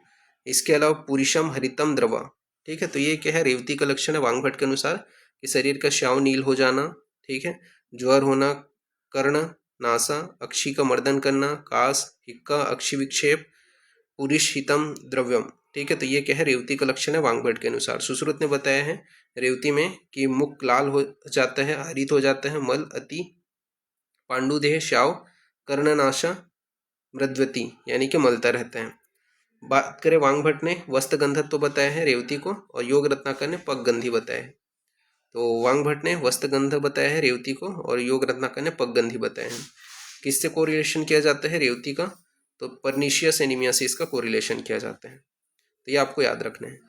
इसके अलावा पुरुषम हरितम द्रवा, ठीक है। तो ये क्या है रेवती का लक्षण है वांग भट्ट के अनुसार, कि शरीर का श्याव नील हो जाना, ठीक है। ज्वर होना, कर्ण नासा, अक्षी का मर्दन करना, कास, हिक्का, अक्षी विक्षेप, पुरुष हितम द्रव्यम, ठीक है। तो ये क्या है, रेवती का लक्षण है वांगभट के अनुसार। सुश्रुत ने बताया है रेवती में कि मुख लाल हो जाता है, हरित हो जाता है, मल अति पांडुदेह श्याव, कर्णनाशा मृद्वती यानी कि मलता रहता है। बात करें वांगभट ने वस्त्र गंधत्व बताया है रेवती को, और योग रत्नाकर ने पगगंधी बताया है। तो वांगभट ने वस्त्र गंध बताया है रेवती को, और योग रत्नाकर ने पगगंधी बताया है। किससे कोरिलेशन किया जाता है रेवती का, तो परनीशियस एनीमिया से इसका कोरिलेशन किया जाता है। तो ये आपको याद रखना है।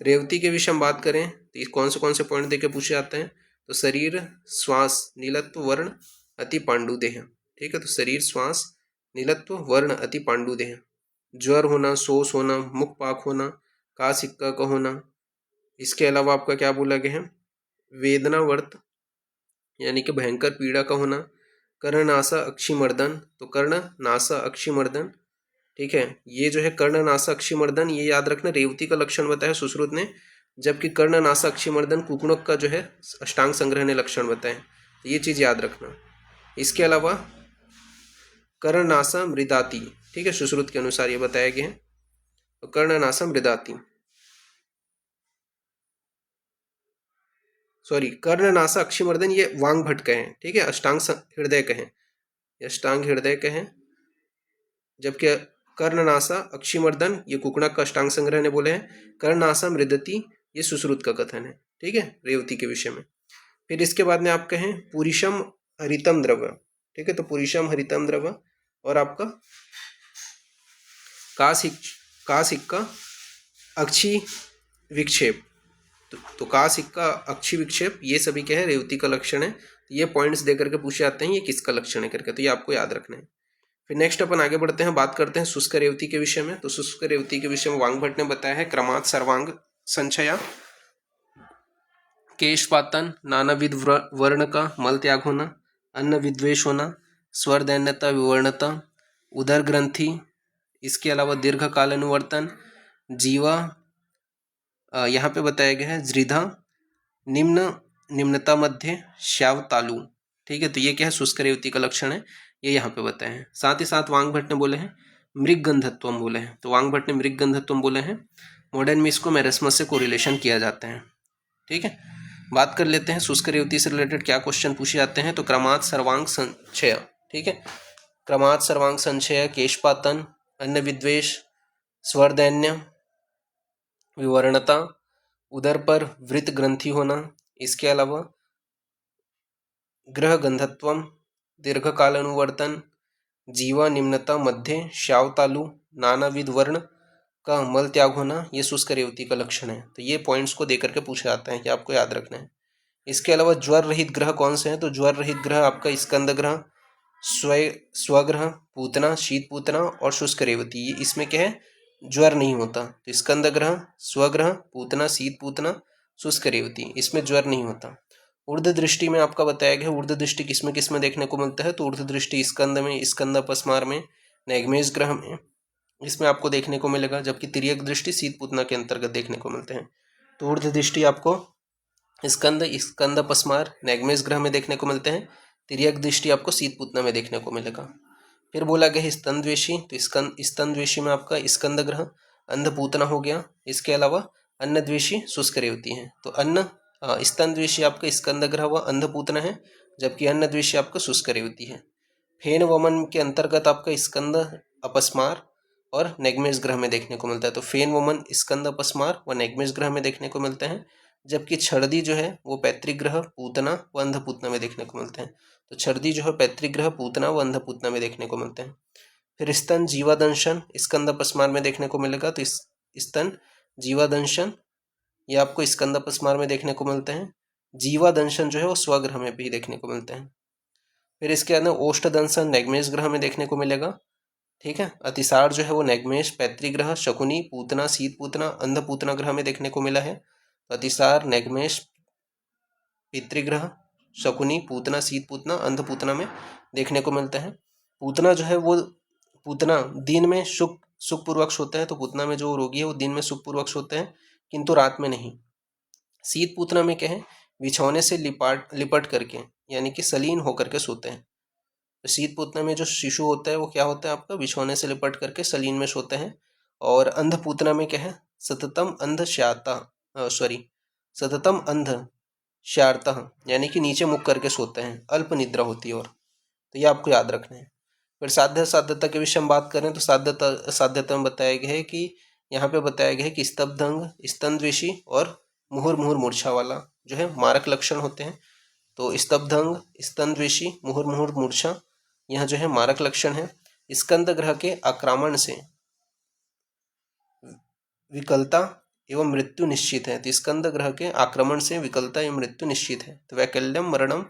रेवती के विषय में बात करें तो कौन से पॉइंट देके पूछे जाते हैं, तो शरीर श्वास नीलत्व वर्ण अति पांडुदेह, ठीक है। तो शरीर श्वास नीलत्व वर्ण अति पांडुदेह, ज्वर होना, शोष होना, मुख पाक होना, का सिक्का का होना। इसके अलावा आपका क्या बोला गया है, वेदनावर्त यानी कि भयंकर पीड़ा का होना, कर्ण नासा अक्षी मर्दन, तो कर्ण नासा अक्षी मर्दन, ठीक है। ये जो है कर्ण नासा अक्षी मर्दन, ये याद रखना रेवती का लक्षण बताया सुश्रुत ने, जबकि कर्ण नासा अक्षी मर्दन कुकुणक का जो है अष्टांग संग्रह ने लक्षण बताए। तो ये चीज याद रखना। इसके अलावा कर्ण नासा मृदाती, ठीक है, सुश्रुत के अनुसार ये बताया गया है। तो कर्ण नासा मृदाती, सॉरी, कर्णनासा अक्षिमर्दन ये वांगभट का है, ठीक है, अष्टांग हृदय का है, अष्टांग हृदय का है। जबकि कर्णनासा अक्षिमर्दन ये कुकणक का अष्टांग संग्रह ने बोले हैं। कर्णनासा मृदति ये सुश्रुत का कथन है, ठीक है, रेवती के विषय में। फिर इसके बाद में आप कहें पुरुषम हरितम द्रव्य, ठीक है। तो पुरुषम हरितम द्रव्य, और आपका का सिक्का अक्षी विक्षेप, तो का सिक्का अक्षी विक्षेप, ये सभी क्या है, रेवती का लक्षण है। ये पॉइंट्स देकर के पूछे जाते हैं ये किसका लक्षण है करके, तो ये आपको याद रखना है। फिर नेक्स्ट अपन आगे बढ़ते हैं, बात करते हैं शुष्क रेवती के विषय में। तो शुष्क रेवती के विषय में वांगभट ने बताया है क्रमात् सर्वांग संचया, केशपातन, नानाविध वर्ण का मल त्याग होना, अन्न विद्वेष होना, स्वर दैन्यता विवर्णता, उदर ग्रंथि, इसके अलावा दीर्घकाल अनुवर्तन, जीवा, यहाँ पे बताया गया है जृधा, निम्नता मध्य, श्याव तालु, ठीक है। तो ये क्या है, शुष्क रेवती का लक्षण है, ये यहाँ पे बताए हैं। साथ ही साथ वांगभट ने बोले हैं मृग गंधत्वम बोले हैं, तो वांगभट ने मृग गंधत्वम बोले हैं। मॉडर्न में इसको मेरेस्मस से कोरिलेशन किया जाता है, ठीक है। बात कर लेते हैं शुष्क रेवती से रिलेटेड क्या क्वेश्चन पूछे जाते हैं। तो क्रमात् सर्वांग संचय, ठीक है, क्रमात् सर्वांग संचय, केशपातन, अन्न विद्वेष, स्वर दैन्य विवर्णता, उदर पर वृत्त ग्रंथि होना, इसके अलावा ग्रह गंधत्वम, दीर्घकाल अनुवर्तन, जीवा निम्नता मध्य, श्याव तालु, नानाविध वर्ण का मल त्याग होना, ये शुष्क रेवती का लक्षण है। तो ये पॉइंट्स को देकर के पूछा जाता है कि आपको याद रखना है। इसके अलावा ज्वर रहित ग्रह कौन से हैं, तो ज्वर रहित ग्रह आपका स्कंद ग्रह, स्वग्रह, पूतना, शीत पूतना और शुष्क रेवती, ये इसमें क्या है, ज्वर नहीं होता। तो स्कंद ग्रह, स्वग्रह, पूतना, शीत पूतना, शुष्क रेवती, इसमें ज्वर नहीं होता। ऊर्ध दृष्टि में आपका बताया गया, ऊर्ध दृष्टि किसमें देखने को मिलता है, तो ऊर्ध दृष्टि स्कंद में, स्कंद अपस्मार में, नैगमेश ग्रह में, इसमें आपको देखने को मिलेगा। जबकि तिर्यक दृष्टि शीत पूतना के अंतर्गत देखने को मिलते हैं। तो ऊर्ध दृष्टि आपको स्कंद अपस्मार, नैगमेश ग्रह में देखने को मिलते हैं। तिर्यक दृष्टि आपको शीत पूतना में देखने को मिलेगा। फिर बोला गया स्तनद्वेषी, तो स्तनद्वेषी में आपका स्कंद ग्रह, अंधपूतना हो गया। इसके अलावा अन्नद्वेषी शुष्क रेवती है। तो स्तनद्वेषी आपका स्कंद ग्रह व अंधपूतना है, जबकि अन्नद्वेषी आपका शुष्क रेवती है। फेन वमन के अंतर्गत आपका स्कंद अपस्मार और नैगमेश ग्रह में देखने को मिलता है। तो फेन वमन स्कंद अपस्मार व नैगमेश ग्रह में देखने को मिलते हैं। जबकि छर्दी जो है वो पैतृक ग्रह, पूतना व अंधपूतना में देखने को मिलते हैं। तो छर्दी जो है पैतृक ग्रह, पूतना व अंधपूतना में देखने को मिलते हैं। फिर स्तन जीवादंशन स्कंद अपस्मार में देखने को मिलेगा। तो स्तन जीवादंशन ये आपको स्कंद अपस्मार में देखने को मिलते हैं। जीवादंशन जो है वो स्वग्रह में भी देखने को मिलते हैं। फिर इसके अंदर ओष्ठदंशन नैगमेश ग्रह में देखने को मिलेगा, ठीक है। अतिसार जो है वो नैगमेश, पैतृक ग्रह, शकुनी, पूतना, शीत पूतना, अंधपूतना ग्रह में देखने को मिला है। अतिसार, नैगमेश, पितृग्रह, शकुनी, पूतना, शीत पूतना, अंधपूतना में देखने को मिलता है। पूतना जो है वो, पूतना दिन में सुखपूर्वक होते हैं। तो पूतना में जो रोगी है वो दिन में सुखपूर्वक होते हैं, किंतु रात में नहीं। शीत पूतना में क्या है, बिछौने से लिपट करके यानी कि सलीन होकर के सोते हैं। तो शीत पूतना में जो शिशु होता है वो क्या होता है आपका, बिछौने से लिपट करके सलीन में सोते हैं। और अंध पूतना में क्या है, सततम अंध श्याता सततम अंध श्यार्तः, यानी कि नीचे मुख करके सोते हैं, अल्प निद्रा होती है। और तो ये आपको याद रखना है। फिर साध्य साध्यता के विषय में बात करें तो साध्यता में बताया गया है कि यहाँ पे बताया गया है कि स्तब्धंग, स्तनद्वेषी और मुहुर मुहुर मूर्छा वाला जो है मारक लक्षण होते हैं। तो स्तब्धंग, स्तनद्वेषी, मुहुर मुहुर मूर्छा यह जो है मारक लक्षण है। स्कंद ग्रह के आक्रमण से विकलता एवं मृत्यु निश्चित है। तो स्कंद ग्रह के आक्रमण से विकलता एवं मृत्यु निश्चित है। तो वैकल्यम मरणम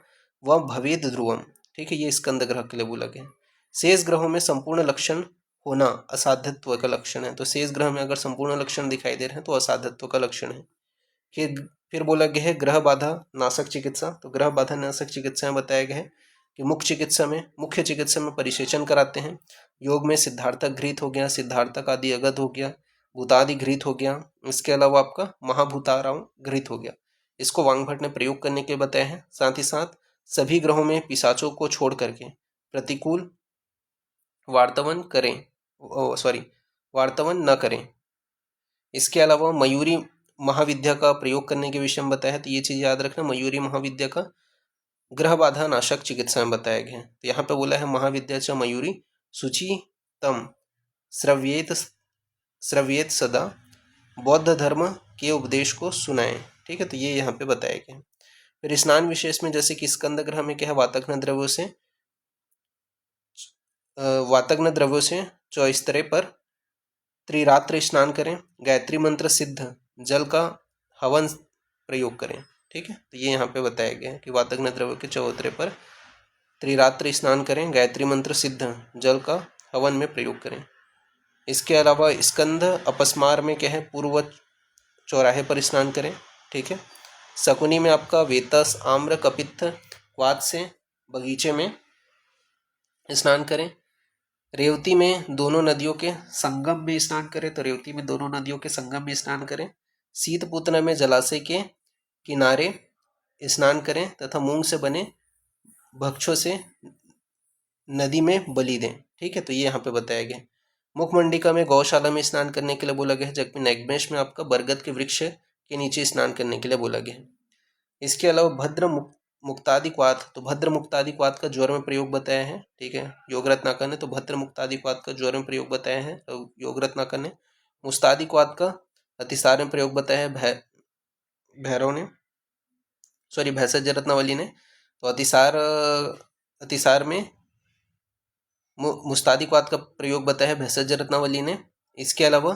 व भवेद ध्रुवम, ठीक है, ये स्कंद ग्रह के लिए बोला गया। शेष ग्रहों में संपूर्ण लक्षण होना असाध्यत्व का लक्षण है। तो शेष ग्रह में अगर संपूर्ण लक्षण दिखाई दे रहे हैं तो असाध्यत्व का लक्षण है। फिर बोला गया है ग्रह बाधा नाशक चिकित्सा। तो ग्रह बाधा नाशक चिकित्सा में बताया गया है कि मुख्य चिकित्सा में परिसेचन कराते हैं। योग में सिद्धार्थक घृत हो गया, सिद्धार्थक आदि अगध हो गया, भूतादि घृत हो गया। इसके अलावा आपका महाभूताराम घृत हो गया। इसको वांगभट ने प्रयोग करने के बताया है। साथ ही साथ सभी ग्रहों में पिशाचों को छोड़ करके प्रतिकूल वार्तवन न करें। इसके अलावा मयूरी महाविद्या का प्रयोग करने के विषय में बताया है। तो ये चीज याद रखना, मयूरी महाविद्या का ग्रह बाधा नाशक चिकित्सा में बताया गया है। तो यहाँ पे बोला है महाविद्या च मयूरी शुचि तम श्रव्येत सदा, बौद्ध धर्म के उपदेश को सुनाए। ठीक है, तो ये यहाँ पे बताया गया है। फिर स्नान विशेष में जैसे कि स्कंद ग्रह में क्या है, वातग्न द्रव्यों से चौस्तरे पर त्रिरात्र स्नान करें, गायत्री मंत्र सिद्ध जल का हवन प्रयोग करें। ठीक है, तो ये यहाँ पे बताया गया है कि वातग्न द्रव्य के चौतरे पर त्रिरात्र स्नान करें, गायत्री मंत्र सिद्ध जल का हवन में प्रयोग करें। इसके अलावा स्कंद अपस्मार में क्या है, पूर्व चौराहे पर स्नान करें। ठीक है, शकुनी में आपका वेतस आम्र कपित्थ क्वाथ से बगीचे में स्नान करें। रेवती में दोनों नदियों के संगम में स्नान करें। तो रेवती में दोनों नदियों के संगम में स्नान करें। शीत पूतना में जलाशय के किनारे स्नान करें तथा मूंग से बने भक्षों से नदी में बलि दें। ठीक है, तो ये यहाँ पे बताया गया। मुखमंडिका में गौशाला में स्नान करने के लिए बोला गया है, जबकि नैग्मेश में आपका बरगद के वृक्ष के नीचे स्नान करने के लिए बोला गया है। इसके अलावा भद्र मुक्तादिक्वाथ, तो भद्र मुक्तादिक्वाथ का ज्वर में प्रयोग बताया है। ठीक है, योग रत्नाकर ने तो भद्र मुक्तादिक्वाथ का ज्वर में प्रयोग बताया है, तो योग रत्नाकर ने मुस्तादिक्वाथ का अतिसार में प्रयोग बताया है भैषज रत्नावली ने। तो अतिसार में मुस्तादिक्वाथ का प्रयोग बताया है भैषज रत्नावली ने। इसके अलावा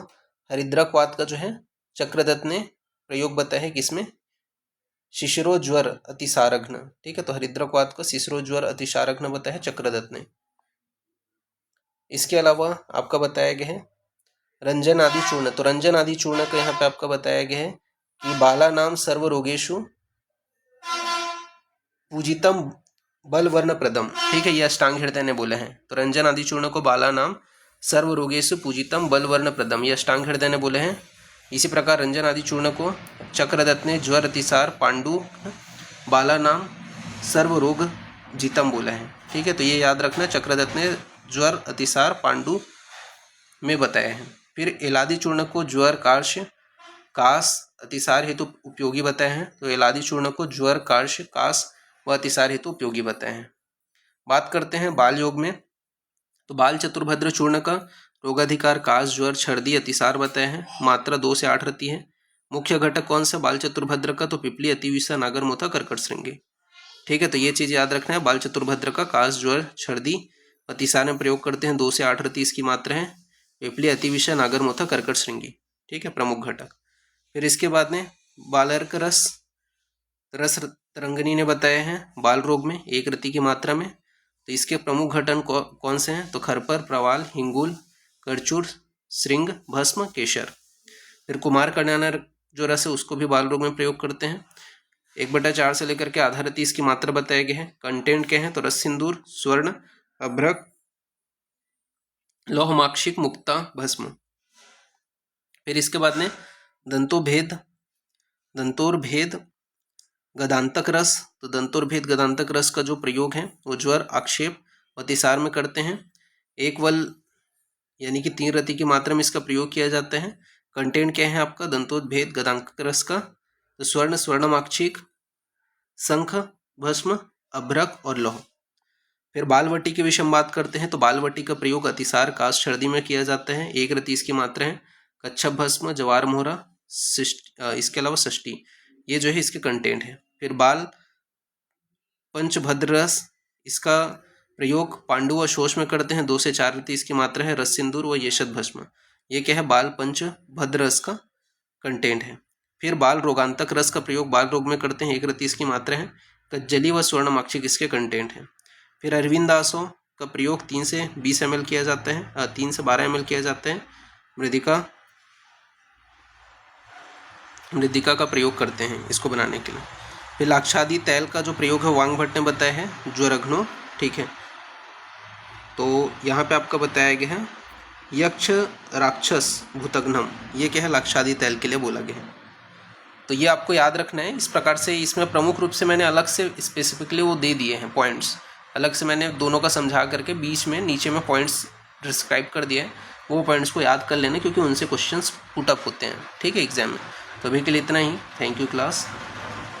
हरिद्राक्वाथ का जो है चक्रदत्त ने प्रयोग बताया है किसमें, शिशिरो ज्वर अतिसारघ्न। ठीक है, तो हरिद्राक्वाथ का शिशिरो ज्वर अतिसारघ्न बताया है चक्रदत्त ने। इसके अलावा आपका बताया गया है रंजन आदि चूर्ण। तो रंजन आदि चूर्ण का यहाँ पे आपका बताया गया है कि बाला नाम सर्व रोगेशु पूजितम बल वर्ण प्रदम। ठीक है, ये अष्टांग हृदय ने बोले हैं। तो रंजन आदि चूर्ण को बाला नाम सर्व रोगेशु पूजितम बल वर्ण प्रदम, ये अष्टांग हृदय ने बोले हैं। इसी प्रकार रंजन आदि चूर्ण को चक्रदत्त ने ज्वर अतिसार पांडु बाला नाम सर्व रोग जीतम बोला है। ठीक है, तो ये याद रखना, चक्रदत्त ने ज्वर अतिसार पांडु में बताया है। फिर एलादि चूर्ण को ज्वर कार्श कास अतिसार हेतु उपयोगी बताए हैं। तो एलादि चूर्ण को ज्वर कार्श कास व अतिसार हेतु उपयोगी बताए हैं। बात करते हैं बाल योग में। तो बाल चतुर्भद्र चूर्ण का रोगाधिकार कास ज्वर छर्दी अतिसार बताया है। मात्रा 2 से 8 रहती है। मुख्य घटक कौन सा बाल चतुर्भद्र का, तो पिपली अतिविषा नागरमोथा कर्कट श्रृंगी। ठीक है, तो ये चीज याद रखना है। बाल चतुर्भद्र का कास ज्वर छर्दी अतिसार में प्रयोग करते हैं। 2 से 8 रहती इसकी मात्रा है। पिपली अतिविषा नागरमोथा कर्कट श्रृंगी। ठीक है, प्रमुख घटक। फिर इसके बाद में बालर्क रस तरंगनी ने बताए हैं बाल रोग में 1 रति की मात्रा में। तो इसके प्रमुख घटक कौन से हैं, तो खरपर, प्रवाल, हिंगुल, करचूर, श्रृंग, भस्म, केशर। फिर कुमार कल्याण जो रस है उसको भी बाल रोग में प्रयोग करते हैं। 1/4 से लेकर के आधा रति इसकी मात्रा बताए गए हैं। कंटेंट क्या है, तो रस सिंदूर, स्वर्ण, अभ्रक, लौहमाक्षिक, मुक्ता, भस्म। फिर इसके बाद में दंतोर्भेद गदांतक रस, तो दंतोर्भेद गदांतक रस का जो प्रयोग है वो ज्वर, आक्षेप, अतिसार में करते हैं। एक वल यानी कि 3 रति की मात्रा में इसका प्रयोग किया जाता है। कंटेंट क्या है आपका दंतोद्भेद गदांतक रस का? तो स्वर्ण, स्वर्णमाक्षिक, शंख, भस्म, अभ्रक और लौह। फिर बालवटी के विषय में बात करते हैं तो बालवटी का प्रयोग अतिसार, काश, सर्दी में किया जाता है। 1 रति इसकी मात्रा है। कच्छप भस्म, जवार मोहरा, इसके अलावा षष्ठी, ये जो है इसके कंटेंट है। फिर बाल पंचभद्र रस, इसका प्रयोग पांडु व शोष में करते हैं। 2 से 4 रति इसकी मात्रा है। रस सिंदूर व येषद भस्म, ये क्या है बाल पंचभद्र रस का कंटेंट है। फिर बाल रोगांतक रस का प्रयोग बाल रोग में करते हैं। 1 रति इसकी मात्रा है। कज्जली व स्वर्णमाक्षिक इसके कंटेंट है। फिर अरविंदासों का प्रयोग 3 से 20 ml किया जाता है, 3 से 12 ml किया जाता है। मृदिका का प्रयोग करते हैं इसको बनाने के लिए। फिर लाक्षादी तैल का जो प्रयोग है वांग भट्ट ने बताया है, ज्वरघ्नो, ठीक है। तो यहाँ पे आपका बताया गया है यक्ष राक्षस भूतघ्नम, ये क्या है लाक्षादी तैल के लिए बोला गया है। तो ये आपको याद रखना है। इस प्रकार से इसमें प्रमुख रूप से मैंने अलग से स्पेसिफिकली वो दे दिए हैं पॉइंट्स, अलग से मैंने दोनों का समझा करके बीच में नीचे में पॉइंट्स डिस्क्राइब कर दिए हैं। वो पॉइंट्स को याद कर लेना क्योंकि उनसे क्वेश्चंस पुट अप होते हैं, ठीक है, एग्जाम में। तो अभी के लिए इतना ही। Thank you class.